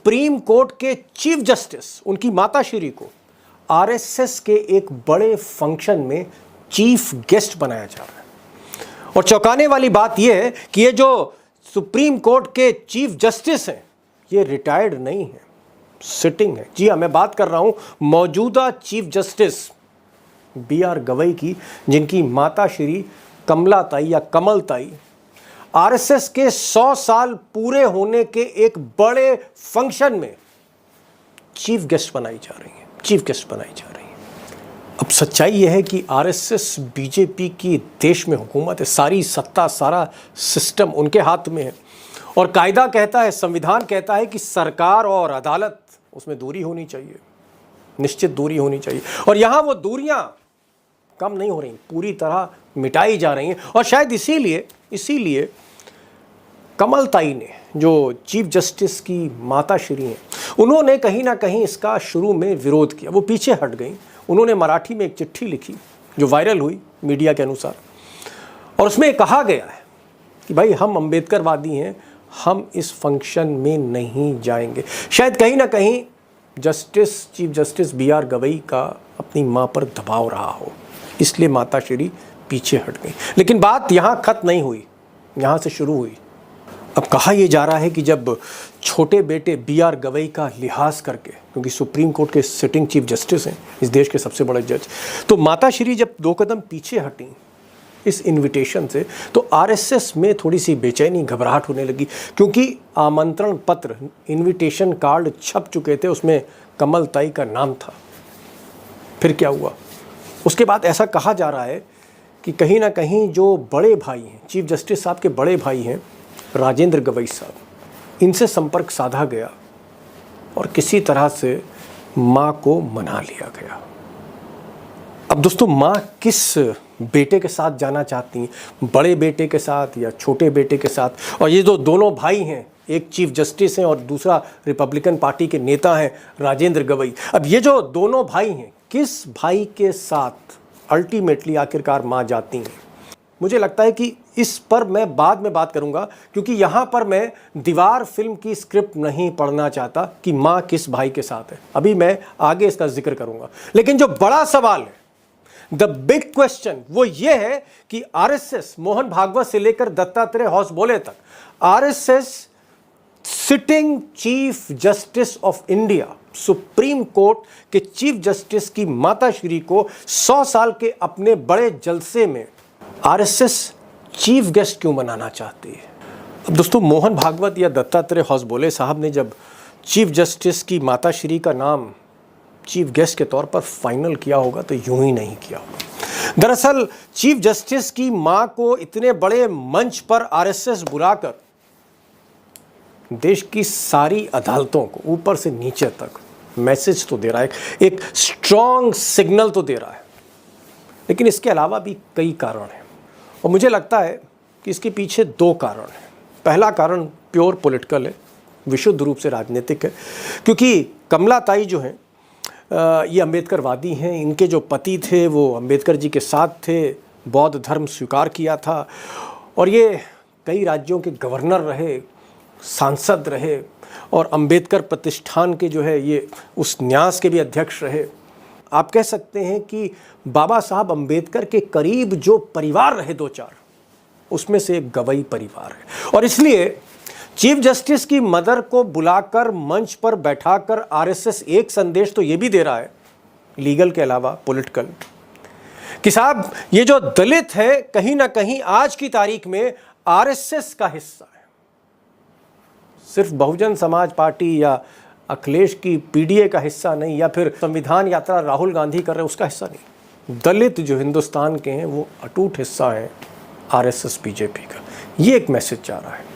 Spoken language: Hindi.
सुप्रीम कोर्ट के चीफ जस्टिस उनकी माताश्री को आरएसएस के एक बड़े फंक्शन में चीफ गेस्ट बनाया जा रहा है। और चौंकाने वाली बात यह है कि ये जो सुप्रीम कोर्ट के चीफ जस्टिस हैं ये रिटायर्ड नहीं है, सिटिंग है। जी हाँ, मैं बात कर रहा हूं मौजूदा चीफ जस्टिस बी.आर. गवई की, जिनकी माताश्री कमलाताई या कमलताई आरएसएस के 100 साल पूरे होने के एक बड़े फंक्शन में चीफ गेस्ट बनाई जा रही हैं, चीफ गेस्ट बनाई जा रही हैं। अब सच्चाई यह है कि आरएसएस बीजेपी की देश में हुकूमत है, सारी सत्ता, सारा सिस्टम उनके हाथ में है। और कायदा कहता है, संविधान कहता है कि सरकार और अदालत उसमें दूरी होनी चाहिए, निश्चित दूरी होनी चाहिए। और यहाँ वो दूरियाँ कम नहीं हो रही, पूरी तरह मिटाई जा रही हैं। और शायद इसीलिए कमलताई ने, जो चीफ जस्टिस की माताश्री हैं, उन्होंने कहीं ना कहीं इसका शुरू में विरोध किया। वो पीछे हट गई। उन्होंने मराठी में एक चिट्ठी लिखी जो वायरल हुई मीडिया के अनुसार, और उसमें कहा गया है कि भाई हम अम्बेडकरवादी हैं, हम इस फंक्शन में नहीं जाएंगे। शायद कहीं ना कहीं चीफ जस्टिस बी.आर. गवई का अपनी मां पर दबाव रहा हो, इसलिए माताश्री पीछे हट गई। लेकिन बात यहाँ खत्म नहीं हुई, यहाँ से शुरू हुई। अब कहा यह जा रहा है कि जब छोटे बेटे बी.आर. गवई का लिहाज करके, क्योंकि सुप्रीम कोर्ट के सिटिंग चीफ जस्टिस हैं, इस देश के सबसे बड़े जज, तो माताश्री जब 2 कदम पीछे हटी इस इनविटेशन से, तो आरएसएस में थोड़ी सी बेचैनी, घबराहट होने लगी। क्योंकि आमंत्रण पत्र, इनविटेशन कार्ड छप चुके थे, उसमें कमलताई का नाम था। फिर क्या हुआ? उसके बाद ऐसा कहा जा रहा है कि कहीं ना कहीं जो बड़े भाई हैं, चीफ जस्टिस साहब के बड़े भाई हैं राजेंद्र गवई साहब, इनसे संपर्क साधा गया और किसी तरह से माँ को मना लिया गया। अब दोस्तों, माँ किस बेटे के साथ जाना चाहती हैं, बड़े बेटे के साथ या छोटे बेटे के साथ? और ये जो दोनों भाई हैं, एक चीफ जस्टिस हैं और दूसरा रिपब्लिकन पार्टी के नेता हैं राजेंद्र गवई, अब ये जो दोनों भाई हैं, किस भाई के साथ अल्टीमेटली आखिरकार माँ जाती हैं? मुझे लगता है कि इस पर मैं बाद में बात करूंगा, क्योंकि यहाँ पर मैं दीवार फिल्म की स्क्रिप्ट नहीं पढ़ना चाहता कि माँ किस भाई के साथ है। अभी मैं आगे इसका जिक्र करूंगा। लेकिन जो बड़ा सवाल है, द बिग क्वेश्चन, वो ये है कि आरएसएस, मोहन भागवत से लेकर दत्तात्रेय होसबोले तक, RSS sitting chief justice of India, supreme court के चीफ जस्टिस की माताश्री को 100 साल के अपने बड़े जलसे में आरएसएस चीफ गेस्ट क्यों बनाना चाहती है? अब दोस्तों, मोहन भागवत या दत्तात्रेय होसबोले साहब ने जब चीफ जस्टिस की माताश्री का नाम चीफ गेस्ट के तौर पर फाइनल किया होगा तो यूं ही नहीं किया होगा। दरअसल चीफ जस्टिस की मां को इतने बड़े मंच पर आरएसएस बुलाकर देश की सारी अदालतों को ऊपर से नीचे तक मैसेज तो दे रहा है, एक स्ट्रॉन्ग सिग्नल तो दे रहा है। लेकिन इसके अलावा भी कई कारण हैं, और मुझे लगता है कि इसके पीछे 2 कारण हैं। पहला कारण प्योर पॉलिटिकल है, विशुद्ध रूप से राजनीतिक है, क्योंकि कमलाताई जो हैं ये अम्बेडकरवादी हैं। इनके जो पति थे वो अम्बेडकर जी के साथ थे, बौद्ध धर्म स्वीकार किया था, और ये कई राज्यों के गवर्नर रहे, सांसद रहे, और अंबेडकर प्रतिष्ठान के जो है ये उस न्यास के भी अध्यक्ष रहे। आप कह सकते हैं कि बाबा साहब अंबेडकर के करीब जो परिवार रहे 2-4, उसमें से एक गवई परिवार है। और इसलिए चीफ जस्टिस की मदर को बुलाकर मंच पर बैठाकर आरएसएस एक संदेश तो ये भी दे रहा है, लीगल के अलावा पॉलिटिकल, कि साहब ये जो दलित है कहीं ना कहीं आज की तारीख में आरएसएस का हिस्सा है। सिर्फ बहुजन समाज पार्टी या अखिलेश की पीडीए का हिस्सा नहीं, या फिर संविधान यात्रा राहुल गांधी कर रहे उसका हिस्सा नहीं। दलित जो हिंदुस्तान के हैं वो अटूट हिस्सा है आरएसएस बीजेपी का। ये एक मैसेज जा रहा है।